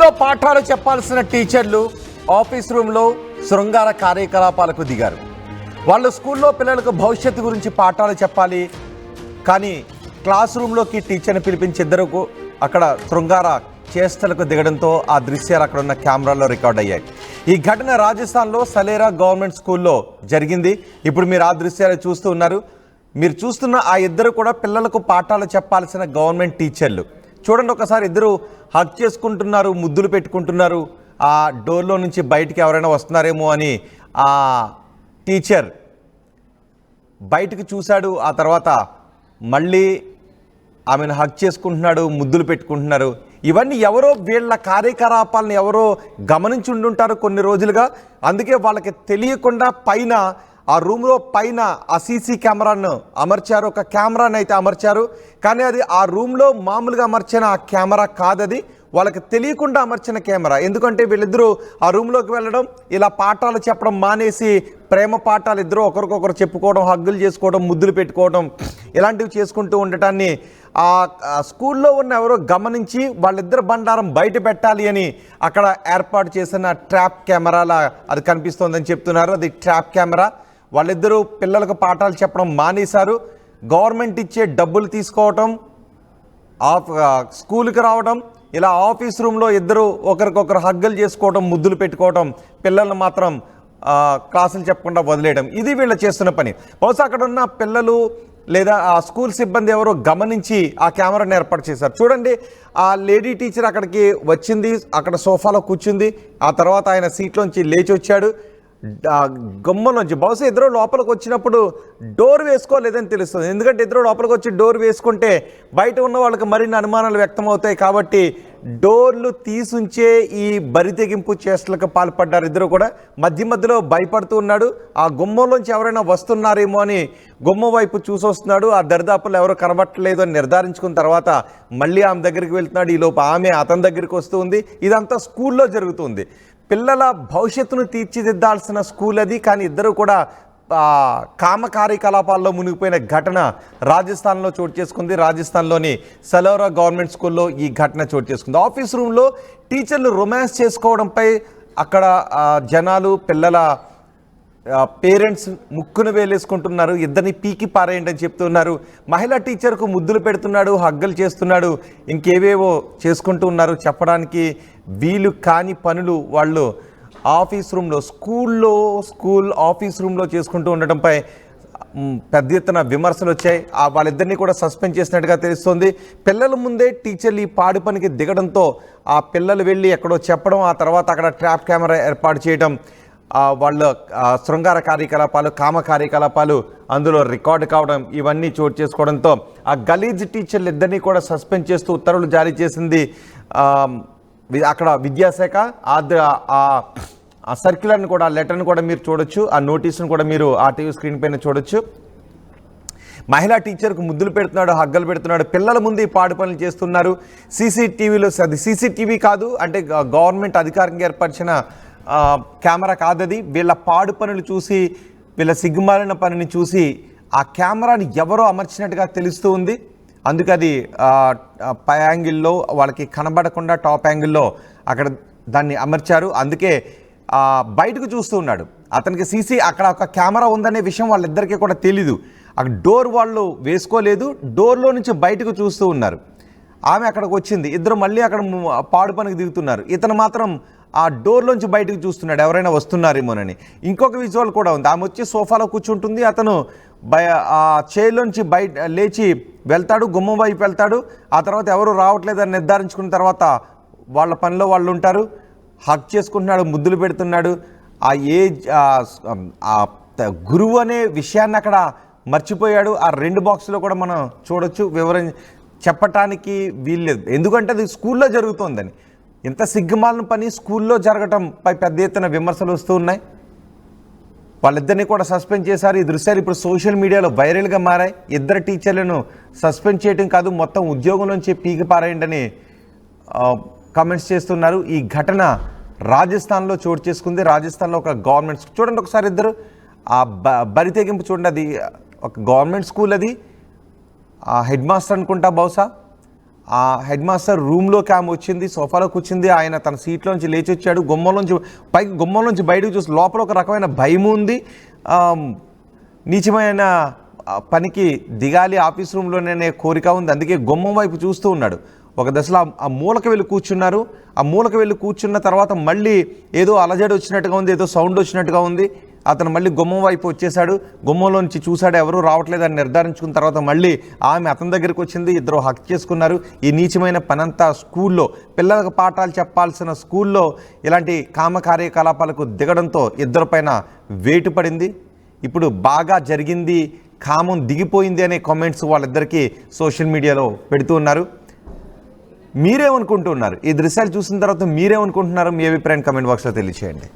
స్కూల్లో పాఠాలు చెప్పాల్సిన టీచర్లు ఆఫీస్ రూమ్లో శృంగార కార్యకలాపాలకు దిగారు. వాళ్ళు స్కూల్లో పిల్లలకు భవిష్యత్తు గురించి పాఠాలు చెప్పాలి, కానీ క్లాస్ రూమ్లోకి టీచర్ని పిలిపించి ఇద్దరుకు అక్కడ శృంగార చేష్టలకు దిగడంతో ఆ దృశ్యాలు అక్కడ ఉన్న కెమెరాల్లో రికార్డ్ అయ్యాయి. ఈ ఘటన రాజస్థాన్లో సలేరా గవర్నమెంట్ స్కూల్లో జరిగింది. ఇప్పుడు మీరు ఆ దృశ్యాలు చూస్తూ ఉన్నారు. మీరు చూస్తున్న ఆ ఇద్దరు కూడా పిల్లలకు పాఠాలు చెప్పాల్సిన గవర్నమెంట్ టీచర్లు. చూడండి ఒకసారి, ఇద్దరు హగ్ చేసుకుంటున్నారు, ముద్దులు పెట్టుకుంటున్నారు. ఆ డోర్లో నుంచి బయటికి ఎవరైనా వస్తున్నారేమో అని ఆ టీచర్ బయటికి చూశాడు. ఆ తర్వాత మళ్ళీ ఆమెను హగ్ చేసుకుంటున్నాడు, ముద్దులు పెట్టుకుంటున్నారు. ఇవన్నీ ఎవరో వీళ్ళ కార్యకలాపాలను ఎవరో గమనించి ఉండుంటారు కొన్ని రోజులుగా. అందుకే వాళ్ళకి తెలియకుండా పైన ఆ రూమ్లో పైన ఆ సీసీ కెమెరాను అమర్చారు. ఒక కెమెరాను అయితే అమర్చారు, కానీ అది ఆ రూమ్లో మామూలుగా అమర్చిన ఆ కెమెరా కాదది, వాళ్ళకి తెలియకుండా అమర్చిన కెమెరా. ఎందుకంటే వీళ్ళిద్దరూ ఆ రూమ్లోకి వెళ్ళడం, ఇలా పాఠాలు చెప్పడం మానేసి ప్రేమ పాఠాలు ఇద్దరు ఒకరికొకరు చెప్పుకోవడం, హగ్గులు చేసుకోవడం, ముద్దులు పెట్టుకోవడం, ఇలాంటివి చేసుకుంటూ ఉండటాన్ని ఆ స్కూల్లో ఉన్న ఎవరో గమనించి వాళ్ళిద్దరు బండారం బయట పెట్టాలి అని అక్కడ ఏర్పాటు చేసిన ట్రాప్ కెమెరాలా అది కనిపిస్తోందని చెప్తున్నారు. అది ట్రాప్ కెమెరా. వాళ్ళిద్దరూ పిల్లలకు పాఠాలు చెప్పడం మానేశారు. గవర్నమెంట్ ఇచ్చే డబ్బులు తీసుకోవటం, స్కూల్కి రావడం, ఇలా ఆఫీస్ రూమ్లో ఇద్దరు ఒకరికొకరు హగ్గులు చేసుకోవడం, ముద్దులు పెట్టుకోవడం, పిల్లలను మాత్రం క్లాసులు చెప్పకుండా వదిలేయడం, ఇది వీళ్ళు చేస్తున్న పని. బహుశా అక్కడ ఉన్న పిల్లలు లేదా ఆ స్కూల్ సిబ్బంది ఎవరో గమనించి ఆ కెమెరాను ఏర్పాటు చేశారు. చూడండి, ఆ లేడీ టీచర్ అక్కడికి వచ్చింది, అక్కడ సోఫాలో కూర్చుంది. ఆ తర్వాత ఆయన సీట్లోంచి లేచి వచ్చాడు. గుమ్మలోంచి బహుశా ఇద్దరు లోపలికి వచ్చినప్పుడు డోర్ వేసుకోలేదని తెలుస్తుంది. ఎందుకంటే ఇద్దరు లోపలికి వచ్చి డోర్ వేసుకుంటే బయట ఉన్న వాళ్ళకి మరిన్ని అనుమానాలు వ్యక్తమవుతాయి. కాబట్టి డోర్లు తీసుంచే ఈ బరితెగింపు చేష్టలకు పాల్పడ్డారు ఇద్దరు కూడా. మధ్య మధ్యలో భయపడుతూ ఉన్నాడు. ఆ గుమ్మంలోంచి ఎవరైనా వస్తున్నారేమో అని గుమ్మం వైపు చూసొస్తున్నాడు. ఆ దరిదాపులు ఎవరు కనబట్టలేదు అని నిర్ధారించుకున్న తర్వాత మళ్ళీ ఆమె దగ్గరికి వెళ్తున్నాడు. ఈలోపు ఆమె అతని దగ్గరికి వస్తూ ఉంది. ఇదంతా స్కూల్లో జరుగుతుంది. పిల్లల భవిష్యత్తును తీర్చిదిద్దాల్సిన స్కూల్ అది, కానీ ఇద్దరు కూడా కామ కార్యకలాపాల్లో మునిగిపోయిన ఘటన రాజస్థాన్లో చోటు చేసుకుంది. రాజస్థాన్లోని సలోరా గవర్నమెంట్ స్కూల్లో ఈ ఘటన చోటు చేసుకుంది. ఆఫీస్ రూమ్లో టీచర్లు రొమాన్స్ చేసుకోవడంపై అక్కడ జనాలు, పిల్లల పేరెంట్స్ ముక్కును వేలేసుకుంటున్నారు. ఇద్దరిని పీకి పారేయండి అని చెప్తున్నారు. మహిళా టీచర్కు ముద్దులు పెడుతున్నాడు, హగ్గలు చేస్తున్నాడు, ఇంకేవేవో చేసుకుంటూ ఉన్నారు. చెప్పడానికి వీలు కాని పనులు వాళ్ళు ఆఫీస్ రూమ్లో, ఆఫీస్ రూమ్లో చేసుకుంటూ ఉండటంపై పెద్ద ఎత్తున విమర్శలు వచ్చాయి. వాళ్ళిద్దరినీ కూడా సస్పెండ్ చేసినట్టుగా తెలుస్తోంది. పిల్లల ముందే టీచర్లు ఈ పాడు పనికి దిగడంతో ఆ పిల్లలు వెళ్ళి ఎక్కడో చెప్పడం, ఆ తర్వాత అక్కడ ట్రాప్ కెమెరా ఏర్పాటు చేయడం, వాళ్ళ శృంగార కార్యకలాపాలు, కామ కార్యకలాపాలు అందులో రికార్డు కావడం, ఇవన్నీ చోటు చేసుకోవడంతో ఆ గలీజ్ టీచర్లు ఇద్దరినీ కూడా సస్పెండ్ చేస్తూ ఉత్తర్వులు జారీ చేసింది అక్కడ విద్యాశాఖ. ఆ సర్క్యులర్ని కూడా, ఆ లెటర్ని కూడా మీరు చూడొచ్చు, ఆ నోటీసును కూడా మీరు ఆ టీవీ స్క్రీన్ పైన చూడొచ్చు. మహిళా టీచర్కు ముద్దులు పెడుతున్నాడు, హగ్గలు పెడుతున్నాడు, పిల్లల ముందు ఈ పాడు పనులు చేస్తున్నారు. సీసీటీవీలో, అది సీసీటీవీ కాదు, అంటే గవర్నమెంట్ అధికారికంగా ఏర్పరిచిన కెమెరా కాదది. వీళ్ళ పాడు పనులు చూసి, వీళ్ళ సిగ్గుమాలిన పనిని చూసి ఆ కెమెరాని ఎవరో అమర్చినట్టుగా తెలుస్తూ ఉంది. అందుకే అది పై యాంగిల్లో వాళ్ళకి కనబడకుండా టాప్ యాంగిల్లో అక్కడ దాన్ని అమర్చారు. అందుకే బయటకు చూస్తూ ఉన్నాడు. అతనికి అక్కడ ఒక కెమెరా ఉందనే విషయం వాళ్ళిద్దరికీ కూడా తెలీదు. అక్కడ డోర్ వాళ్ళు వేసుకోలేదు, డోర్లో నుంచి బయటకు చూస్తూ ఉన్నారు. ఆమె అక్కడికి వచ్చింది, ఇద్దరు మళ్ళీ అక్కడ పాడు పనికి దిగుతున్నారు. ఇతను మాత్రం ఆ డోర్లోంచి బయటకు చూస్తున్నాడు, ఎవరైనా వస్తున్నారేమోనని. ఇంకొక విజువల్ కూడా ఉంది. ఆమె వచ్చి సోఫాలో కూర్చుంటుంది, అతను ఆ చైర్లోంచి లేచి వెళ్తాడు, గుమ్మం వైపు వెళ్తాడు. ఆ తర్వాత ఎవరు రావట్లేదని నిర్ధారించుకున్న తర్వాత వాళ్ళ పనిలో వాళ్ళు ఉంటారు. హగ్ చేసుకుంటున్నాడు, ముద్దులు పెడుతున్నాడు. ఆ గురువు అనే విషయాన్ని అక్కడ మర్చిపోయాడు. ఆ 2 బాక్సులో కూడా మనం చూడొచ్చు. చెప్పటానికి వీల్లేదు, ఎందుకంటే అది స్కూల్లో జరుగుతోందని. ఇంత సిగ్గుమాలిన పని స్కూల్లో జరగటంపై పెద్ద ఎత్తున విమర్శలు వస్తూ ఉన్నాయి. వాళ్ళిద్దరినీ కూడా సస్పెండ్ చేశారు. ఈ దృశ్యాలు ఇప్పుడు సోషల్ మీడియాలో వైరల్గా మారాయి. ఇద్దరు టీచర్లను సస్పెండ్ చేయడం కాదు, మొత్తం ఉద్యోగంలోంచి పీకి పారేయండి అని కామెంట్స్ చేస్తున్నారు. ఈ ఘటన రాజస్థాన్లో చోటు చేసుకుంది. రాజస్థాన్లో ఒక గవర్నమెంట్ స్కూల్, చూడండి ఒకసారి, ఇద్దరు ఆ బరితెగింపు చూడండి. అది ఒక గవర్నమెంట్ స్కూల్, అది హెడ్ మాస్టర్ అనుకుంటా బహుశా. ఆ హెడ్ మాస్టర్ రూమ్లోకి ఆమె వచ్చింది, సోఫాలో కూర్చుంది. ఆయన తన సీట్లోంచి లేచి వచ్చాడు, గుమ్మంలోంచి బయటకు చూసి లోపల ఒక రకమైన భయం ఉంది. నీచమైన పనికి దిగాలి ఆఫీస్ రూమ్లోనే కోరిక ఉంది. అందుకే గుమ్మం వైపు చూస్తూ ఉన్నాడు. ఒక దశలో ఆ మూలకు వెళ్ళి కూర్చున్నారు. ఆ మూలకు వెళ్ళి కూర్చున్న తర్వాత మళ్ళీ ఏదో అలజడి వచ్చినట్టుగా ఉంది, ఏదో సౌండ్ వచ్చినట్టుగా ఉంది. అతను మళ్ళీ గుమ్మం వైపు వచ్చేసాడు. గుమ్మంలోంచి చూశాడు, ఎవరూ రావట్లేదని నిర్ధారించుకున్న తర్వాత మళ్ళీ ఆమె అతని దగ్గరికి వచ్చింది. ఇద్దరు హక్ చేసుకున్నారు. ఈ నీచమైన పనంతా స్కూల్లో, పిల్లలకు పాఠాలు చెప్పాల్సిన స్కూల్లో ఇలాంటి కామ కార్యకలాపాలకు దిగడంతో ఇద్దరి పైన వేటు పడింది. ఇప్పుడు బాగా జరిగింది, కామం దిగిపోయింది అనే కామెంట్స్ వాళ్ళిద్దరికీ సోషల్ మీడియాలో పెడుతూ ఉన్నారు. మీరేమనుకుంటున్నారు? ఈ దృశ్యాలు చూసిన తర్వాత మీరేమనుకుంటున్నారు? మీ అభిప్రాయం కామెంట్ బాక్స్లో తెలియచేయండి.